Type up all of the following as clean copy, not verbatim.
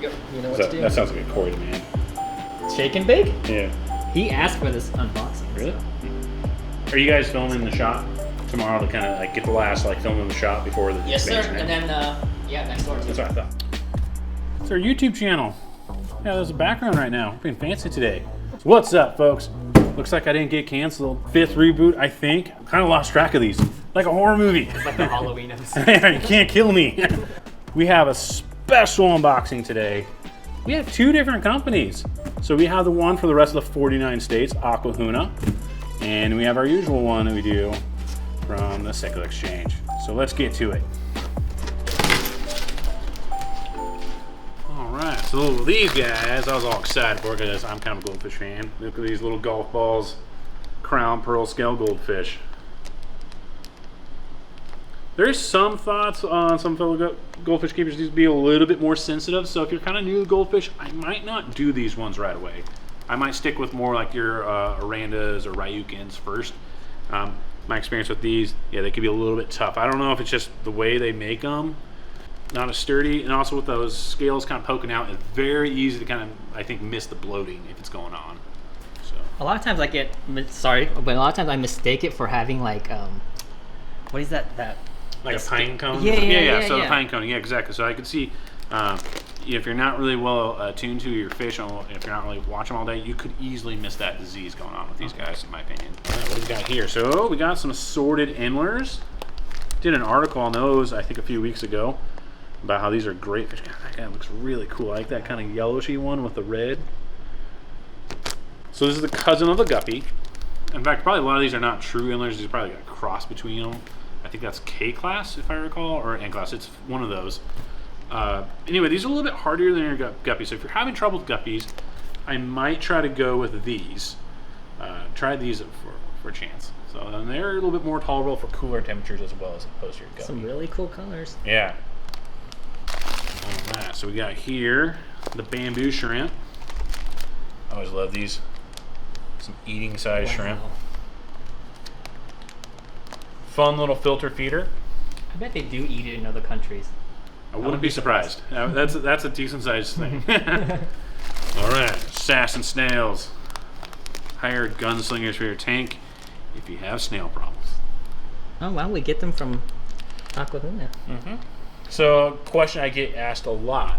you go. You know what to do. That sounds like a Corey demand. Shake and bake? Yeah. He asked for this unboxing. Really? So. Are you guys filming the shop tomorrow to kind of like get the last film in the shop before the Yes, sir. expansion, right? And then, yeah, next door. That's what I thought. It's our YouTube channel. Yeah, there's a background right now. We're being fancy today. So what's up, folks? Looks like I didn't get canceled. 5th reboot, I think. Kind of lost track of these. Like a horror movie. It's like the Halloween episode. You can't kill me. We have a special unboxing today. We have 2 different companies. So we have the one for the rest of the 49 states, Aquahuna. And we have our usual one that we do from the Cycle Exchange. So let's get to it. All right, so these guys, I was all excited for because I'm kind of a goldfish fan. Look at these little golf balls, crown Pearlscale goldfish. There's some thoughts on some fellow goldfish keepers these to be a little bit more sensitive. So if you're kind of new to goldfish, I might not do these ones right away. I might stick with more like your Arandas or Ryukins first. My experience with these, yeah, they could be a little bit tough. I don't know if it's just the way they make them, not as sturdy, and also with those scales kind of poking out, it's very easy to kind of, I think, miss the bloating if it's going on. So A lot of times I get, sorry, but a lot of times I mistake it for having like, what is that? Like a pine cone? Yeah. So the pine cone, yeah, exactly. So I could see if you're not really well attuned to your fish, if you're not really watching them all day, you could easily miss that disease going on with these guys, in my opinion. All right, what do we got here? So we got some assorted Endlers. Did an article on those, I think, a few weeks ago about how these are great fish. God, that guy looks really cool. I like that kind of yellowishy one with the red. So this is the cousin of the guppy. In fact, probably a lot of these are not true Endlers. These are probably a cross between them. I think that's K-class, if I recall, or N-class. It's one of those. Anyway, these are a little bit harder than your guppies. So if you're having trouble with guppies, I might try to go with these. Try these for a chance. So and they're a little bit more tolerable for cooler temperatures as well as opposed to your guppy. Some really cool colors. Yeah. All right, so we got here the bamboo shrimp. I always love these. Some eating size shrimp. Fun little filter feeder. I bet they do eat it in other countries. I wouldn't be surprised. That's a decent sized thing. All right, sass and snails. Hire gunslingers for your tank if you have snail problems. Oh wow, we get them from Aquahuna. So, question I get asked a lot: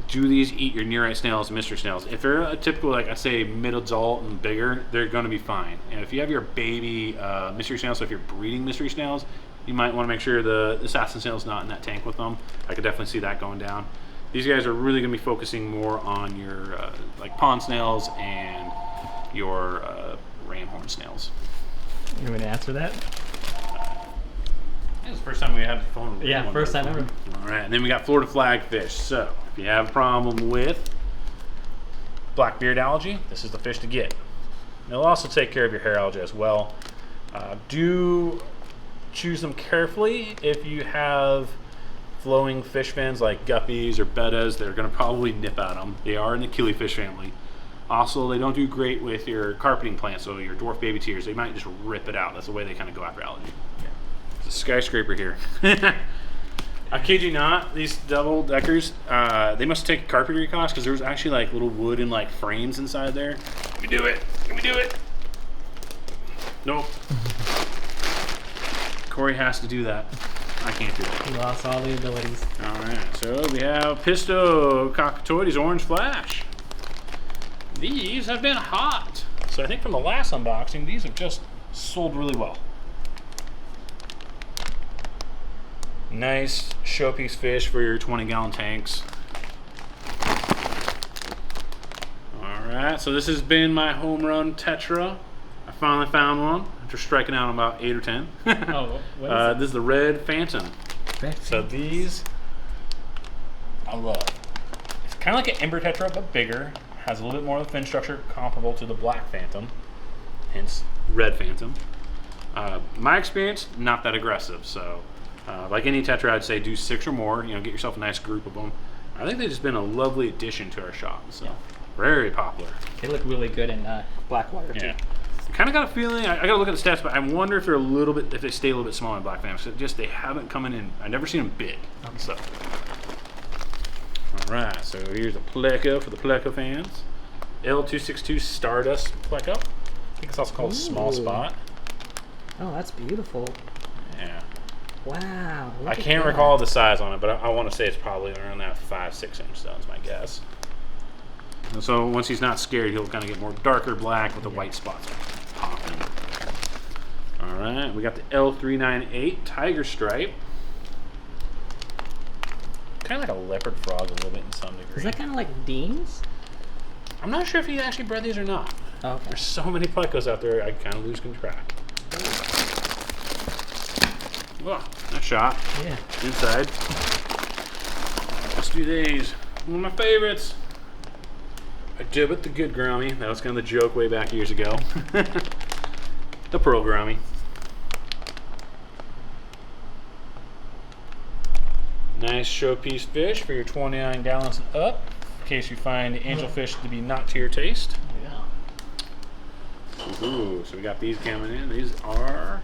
do these eat your nearite snails, mystery snails? If they're a typical, like I say, mid-adult and bigger, they're going to be fine. And if you have your baby mystery snails, so if you're breeding mystery snails, you might want to make sure the assassin snail's not in that tank with them. I could definitely see that going down. These guys are really going to be focusing more on your like pond snails and your ramhorn snails. You want me to answer that? It's the first time we had the phone. Yeah, first time ever. All right, and then we got Florida flagfish. So if you have a problem with black beard algae, this is the fish to get. And it'll also take care of your hair algae as well. Do choose them carefully. If you have flowing fish fins like guppies or bettas, they're going to probably nip at them. They are in the killifish family. Also, they don't do great with your carpeting plants, so your dwarf baby tears. They might just rip it out. That's the way they kind of go after algae. There's a skyscraper here. I kid you not, these double deckers, they must take a carpentry cost because there was actually like little wooden like frames inside there. Let me do it. Let me do it. Nope. Corey has to do that. I can't do it. He lost all the abilities. All right, so we have Cacatouides Orange Flash. These have been hot. So I think from the last unboxing, these have just sold really well. Nice showpiece fish for your 20-gallon tanks. All right, so this has been my home run tetra. I finally found one after striking out on about 8 or 10. Oh, what is it? This is the red Phantom. So these, I love. It's kind of like an Ember Tetra, but bigger. Has a little bit more of the fin structure comparable to the black Phantom, hence red Phantom. My experience, not that aggressive. So, like any Tetra, I'd say do 6 or more. You know, get yourself a nice group of them. I think they've just been a lovely addition to our shop. So, yeah. Very popular. They look really good in black water too. Yeah. I kind of got a feeling. I got to look at the stats, but I wonder if they're a little bit, if they stay a little bit smaller in black Phantoms. Just they haven't come in. I've never seen them big. Okay. So. Alright, so here's a Pleco for the Pleco fans. L262 Stardust Pleco. I think it's also called Small Spot. Oh, that's beautiful. Yeah. Wow. I can't recall the size on it, but I want to say it's probably around that 5-6 inch, that's my guess. And so once he's not scared, he'll kind of get more darker black with the white spots popping. Alright, we got the L398 Tiger Stripe. Kind of like a leopard frog a little bit in some degree. Is that kind of like Dean's? I'm not sure if he actually bred these or not. Oh, okay. There's so many Plecos out there, I kind of lose track. Whoa, nice shot. Yeah. Inside. Let's do these. One of my favorites. I gibbet the good Gourami. That was kind of the joke way back years ago. The Pearl Gourami. Nice showpiece fish for your 29 gallons and up, in case you find angelfish to be not to your taste. Yeah. Ooh, so we got these coming in. These are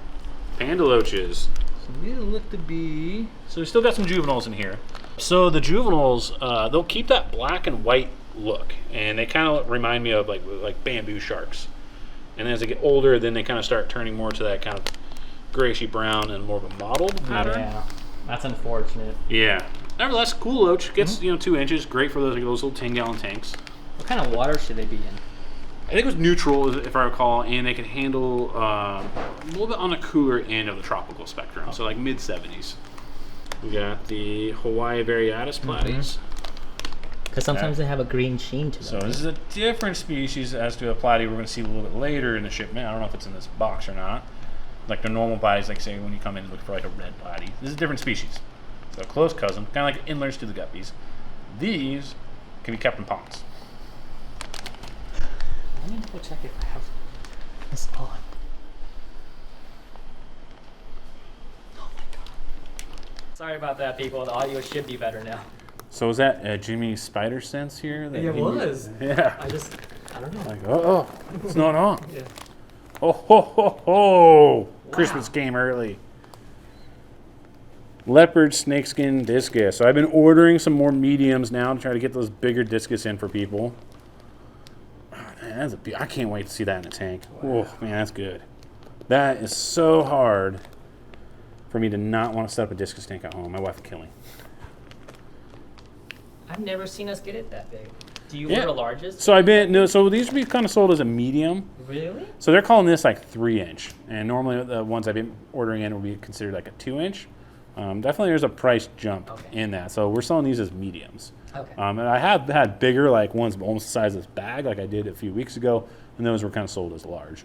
Panda Loaches. So these look to be... So we still got some juveniles in here. So the juveniles, they'll keep that black and white look, and they kind of remind me of like bamboo sharks. And as they get older, then they kind of start turning more to that kind of grayish brown and more of a mottled pattern. Yeah, that's unfortunate. Yeah. Nevertheless, cool loach. Gets 2 inches. Great for those little 10-gallon tanks. What kind of water should they be in? I think it was neutral, if I recall, and they could handle a little bit on the cooler end of the tropical spectrum, so like mid-70s. We got the Hawaï Variatus Platies. Because sometimes they have a green sheen to them. So this is a different species as to a platy we're going to see a little bit later in the shipment. I don't know if it's in this box or not. Like the normal platies, like say when you come in and look for like a red platy. This is a different species. So a close cousin, kind of like Endlers to the guppies. These can be kept in ponds. Let me double check if I have this on. Oh my god. Sorry about that, people. The audio should be better now. So is that Jimmy's spider sense here? That It was. Yeah. I don't know. Like, oh, it's not on. Yeah. Oh, ho, ho, ho. Wow. Christmas came early. Leopard snakeskin discus. So I've been ordering some more mediums now to try to get those bigger discus in for people. Man, I can't wait to see that in a tank. Wow. Oh, man, that's good. That is so hard for me to not want to set up a discus tank at home. My wife would kill me. I've never seen us get it that big. Do you order largest? So so these would be kind of sold as a medium. Really? So they're calling this like 3-inch, and normally the ones I've been ordering in would be considered like a 2-inch. Definitely, there's a price jump in that. So we're selling these as mediums. Okay. And I have had bigger, like ones almost the size of this bag, like I did a few weeks ago, and those were kind of sold as large.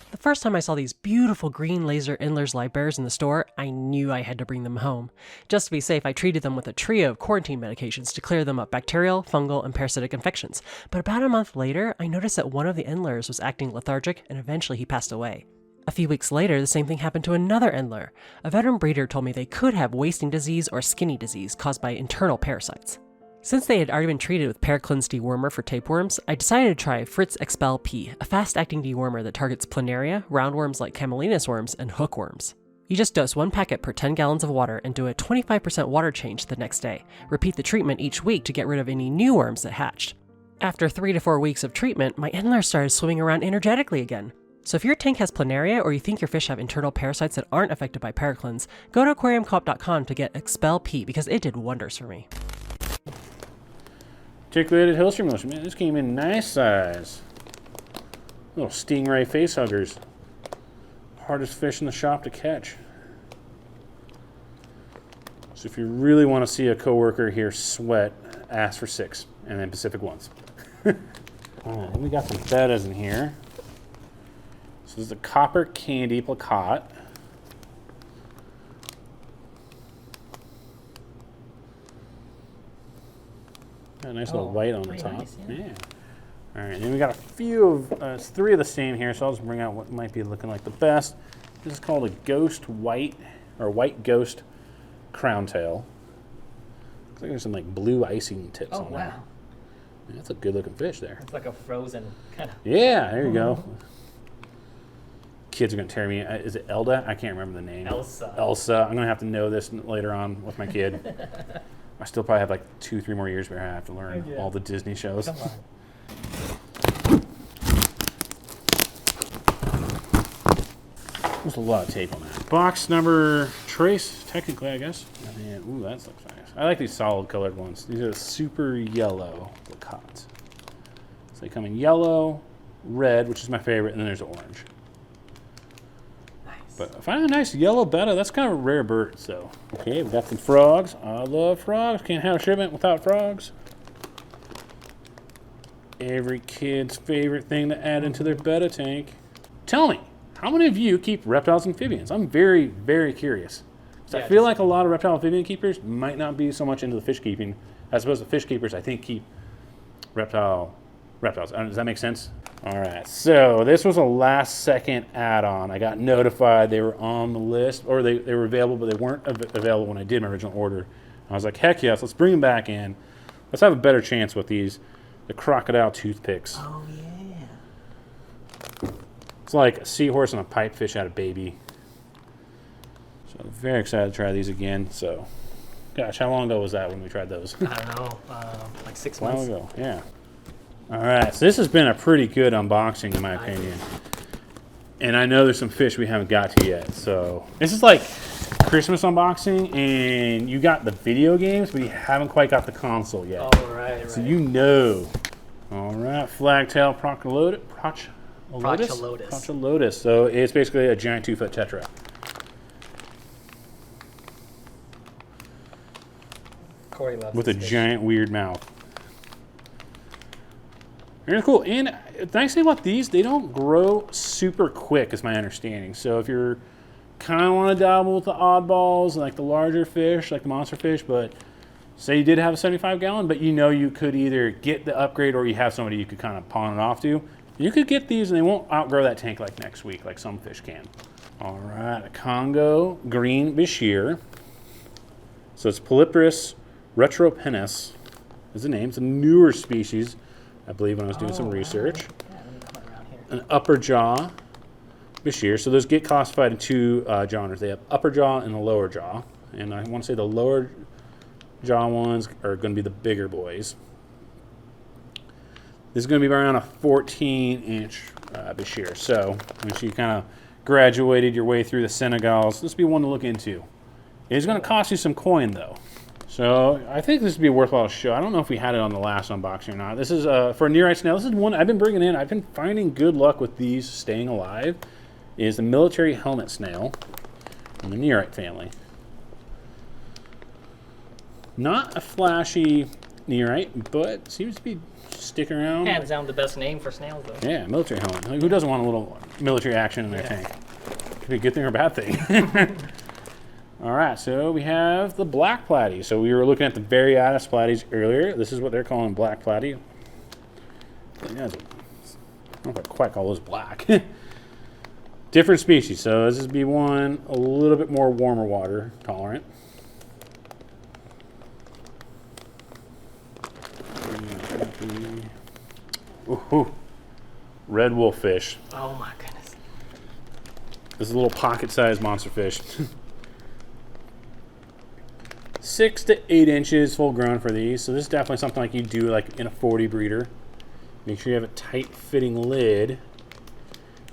The first time I saw these beautiful green laser Endlers Livebearers in the store, I knew I had to bring them home. Just to be safe, I treated them with a trio of quarantine medications to clear them of bacterial, fungal, and parasitic infections. But about a month later, I noticed that one of the Endlers was acting lethargic, and eventually he passed away. A few weeks later, the same thing happened to another Endler. A veteran breeder told me they could have wasting disease or skinny disease caused by internal parasites. Since they had already been treated with Paraclin's dewormer for tapeworms, I decided to try Fritz Expel-P, a fast-acting dewormer that targets planaria, roundworms like camelinus worms, and hookworms. You just dose 1 packet per 10 gallons of water and do a 25% water change the next day. Repeat the treatment each week to get rid of any new worms that hatched. After 3 to 4 weeks of treatment, my Endler started swimming around energetically again. So if your tank has planaria or you think your fish have internal parasites that aren't affected by Paraclins, go to aquariumcoop.com to get Expel-P because it did wonders for me. Reticulated Hillstream lotion. Man, this came in nice size. Little stingray face huggers. Hardest fish in the shop to catch. So if you really want to see a coworker here sweat, ask for 6 and then Pacific ones. Alright, we got some bettas in here. So this is a copper candy placotte. Got a nice little white on the top. Nice, yeah. All right, then we got a few of, 3 of the same here, so I'll just bring out what might be looking like the best. This is called a ghost white, or white ghost crown tail. Looks like there's some like blue icing tips on there. Yeah, that's a good looking fish there. It's like a frozen kind of. Yeah, there you go. kids are gonna tear me. Is it Elda? I can't remember the name. Elsa. Elsa. I'm gonna have to know this later on with my kid. I still probably have like 2-3 more years where I have to learn all the Disney shows. Come on. There's a lot of tape on that. Box number trace, technically, I guess. And, ooh, that looks nice. I like these solid colored ones. These are super yellow Lacottes. So they come in yellow, red, which is my favorite, and then there's orange. Nice. But I find a nice yellow Betta. That's kind of a rare bird, so. Okay, we got some frogs. I love frogs. Can't have a shipment without frogs. Every kid's favorite thing to add into their Betta tank. Tell me, how many of you keep reptiles and amphibians? I'm very, very curious. I feel like a lot of reptile amphibian keepers might not be so much into the fish keeping, as opposed to fish keepers, I think, keep reptiles. Does that make sense? All right, so this was a last second add-on. I got notified they were on the list, or they were available, but they weren't available when I did my original order. I was like, heck yes, let's bring them back in. Let's have a better chance with these, the Crocodile Toothpicks. Oh, yeah. It's like a seahorse and a pipefish had a baby. So I'm very excited to try these again. So, gosh, how long ago was that when we tried those? I don't know, like 6 A while months. ago, yeah. All right, so this has been a pretty good unboxing in my opinion. And I know there's some fish we haven't got to yet. So this is like Christmas unboxing, and you got the video games, but you haven't quite got the console yet. Oh, right. So you know. All right, Flagtail Prochilodus. Prochilodus. So it's basically a giant 2-foot tetra. Corey loves With a this fish. giant weird mouth. Very cool. And the nice thing about these, they don't grow super quick, is my understanding. So if you're kind of want to dabble with the oddballs, like the larger fish, like the monster fish, but say you did have a 75-gallon, but you know you could either get the upgrade or you have somebody you could kind of pawn it off to, you could get these and they won't outgrow that tank like next week, like some fish can. All right, a Congo green bishir. So it's Polypterus retropenis is the name. It's a newer species, I believe, when I was doing some research. Yeah, let me come around here. An upper jaw bishir. So those get classified in two genres. They have upper jaw and a lower jaw. And I want to say the lower jaw ones are going to be the bigger boys. This is going to be around a 14-inch bishir. So once you kind of graduated your way through the Senegals, this would be one to look into. It is going to cost you some coin, though. So I think this would be a worthwhile show. I don't know if we had it on the last unboxing or not. This is for a nearite snail. This is one I've been bringing in. I've been finding good luck with these staying alive. Is the military helmet snail in the nearite family. Not a flashy nearite, but seems to be sticking around. Hands down the best name for snails, though. Yeah, military helmet. Like, who doesn't want a little military action in their tank? Could be a good thing or a bad thing. All right, so we have the black platies. So we were looking at the Variatus platies earlier. This is what they're calling black platy. I don't know if I'd quite call those black. Different species. So this is B1, a little bit more warmer water tolerant. Ooh, red wolffish. Oh my goodness. This is a little pocket-sized monster fish. 6 to 8 inches full grown for these. So this is definitely something like you do like in a 40 breeder. Make sure you have a tight fitting lid.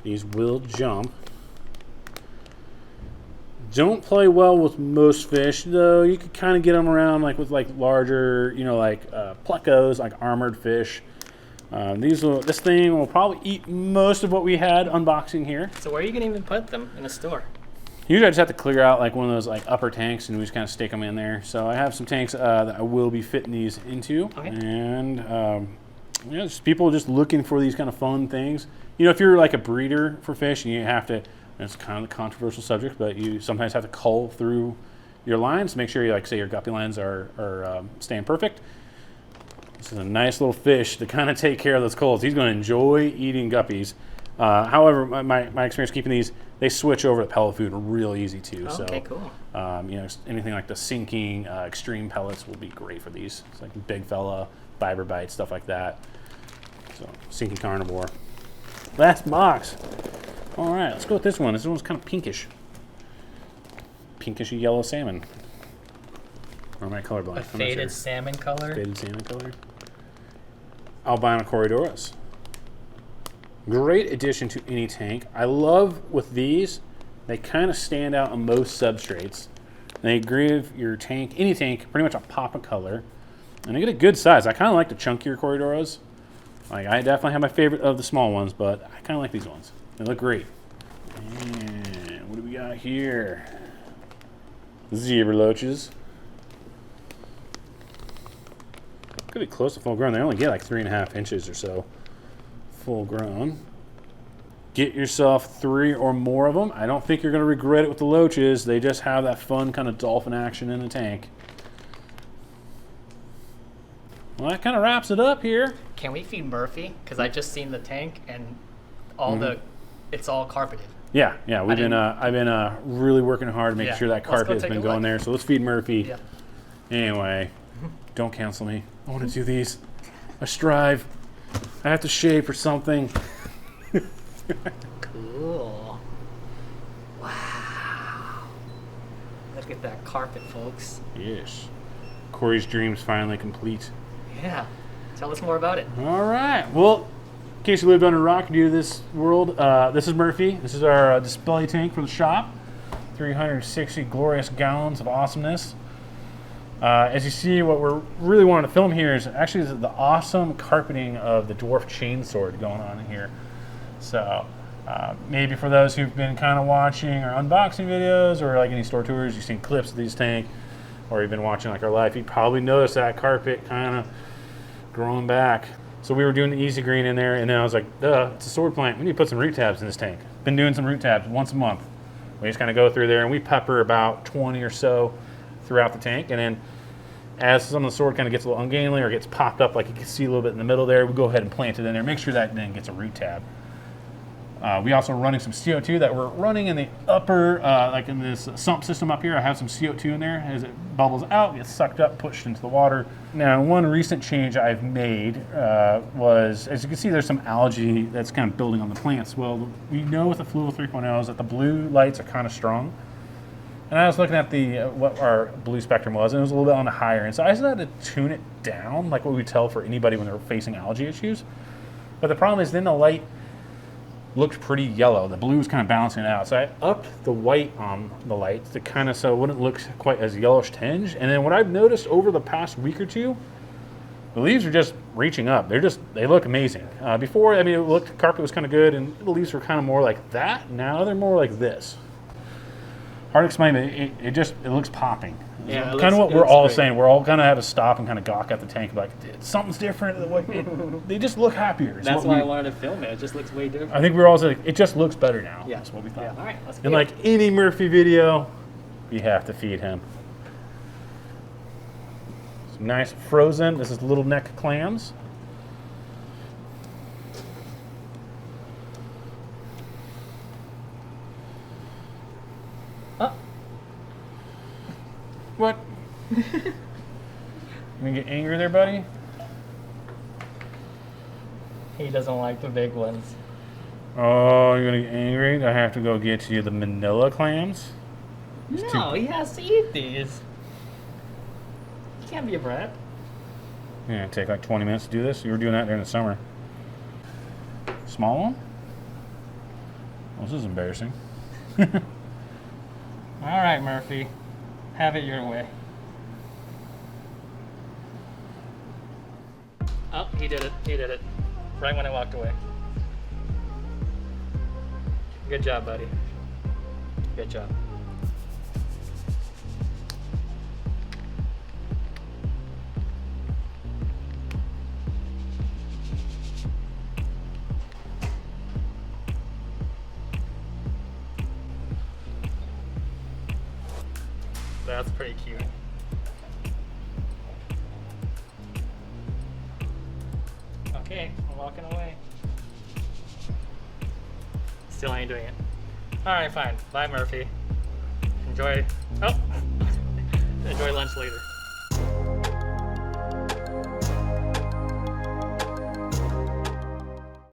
These will jump. Don't play well with most fish, though. You could kind of get them around like with like larger, you know, like plecos, like armored fish. This thing will probably eat most of what we had unboxing here. So where are you gonna even put them in a store? Usually I just have to clear out like one of those like upper tanks and we just kind of stick them in there. So I have some tanks that I will be fitting these into. Okay. And yeah, just people just looking for these kind of fun things. You know, if you're like a breeder for fish and you have to, it's kind of a controversial subject, but you sometimes have to cull through your lines to make sure you like say your guppy lines are staying perfect. This is a nice little fish to kind of take care of those culls. He's going to enjoy eating guppies. However, my experience keeping these, they switch over to pellet food real easy too. Okay, so, cool. You know, anything like the sinking extreme pellets will be great for these. It's like big fella, fiber bites, stuff like that. So sinking carnivore. Last box. All right, let's go with this one. This one's kind of pinkish. Pinkish yellow salmon. Or am I colorblind? A faded salmon color. Faded salmon color. Albino Corydoras. Great addition to any tank. I love with these, they kind of stand out on most substrates. They give your tank, any tank, pretty much a pop of color. And they get a good size. I kind of like the chunkier Corydoras. Like, I definitely have my favorite of the small ones, but I kind of like these ones. They look great. And what do we got here? Zebra loaches. Could be close to full grown. They only get like 3.5 inches or so full grown. Get yourself 3 or more of them. I don't think you're going to regret it with the loaches. They just have that fun kind of dolphin action in the tank. Well, that kind of wraps it up here. Can we feed Murphy? Because I just seen the tank and all it's all carpeted. Yeah. I've been really working hard to make sure that carpet has been going there. So let's feed Murphy. Yeah. Anyway, don't cancel me. I want to do these. I strive. I have to shave for something. Cool. Wow. Look at that carpet, folks. Yes. Corey's dream's finally complete. Yeah. Tell us more about it. All right. Well, in case you lived under a rock due to this world, this is Murphy. This is our display tank for the shop. 360 glorious gallons of awesomeness. As you see, what we're really wanting to film here is actually the awesome carpeting of the Dwarf chainsword going on in here. So maybe for those who've been kind of watching our unboxing videos or like any store tours, you've seen clips of these tank, or you've been watching like our live, you probably noticed that carpet kind of growing back. So we were doing the easy green in there, and then I was like, duh, it's a sword plant. We need to put some root tabs in this tank. Been doing some root tabs once a month. We just kind of go through there and we pepper about 20 or so throughout the tank, and then as some of the sword kind of gets a little ungainly or gets popped up, like you can see a little bit in the middle there, we go ahead and plant it in there. Make sure that then gets a root tab. We also are running some CO2 that we're running in the upper, like in this sump system up here. I have some CO2 in there. As it bubbles out, gets sucked up, pushed into the water. Now, one recent change I've made was, as you can see, there's some algae that's kind of building on the plants. Well, we know with the Fluval 3.0s that the blue lights are kind of strong. And I was looking at the what our blue spectrum was, and it was a little bit on the higher end. So I just had to tune it down, like what we tell for anybody when they're facing algae issues. But the problem is then the light looked pretty yellow. The blue was kind of balancing it out. So I upped the white on the lights to kind of so it wouldn't look quite as yellowish tinge. And then what I've noticed over the past week or two, the leaves are just reaching up. They look amazing. Before, I mean, carpet was kind of good, and the leaves were kind of more like that. Now they're more like this. Hard to explain, but it looks popping. Yeah, kind of what we're all saying. We're all kind of have to stop and kind of gawk at the tank, like something's different. They just look happier. That's why I wanted to film it. It just looks way different. I think we're all saying it just looks better now. Yeah, that's what we thought. Yeah. All right, let's. And like any Murphy video, we have to feed him. Some nice frozen. This is little neck clams. What? You gonna get angry there, buddy? He doesn't like the big ones. Oh, you're gonna get angry? I have to go get you the manila clams? No, he has to eat these. He can't be a brat. Yeah, take like 20 minutes to do this. You were doing that during the summer. Small one? Well, this is embarrassing. All right, Murphy. Have it your way. Oh, he did it. He did it. Right when I walked away. Good job, buddy. Good job. That's pretty cute. Okay, I'm walking away. Still ain't doing it. Alright, fine. Bye, Murphy. Enjoy. Oh! Enjoy lunch later.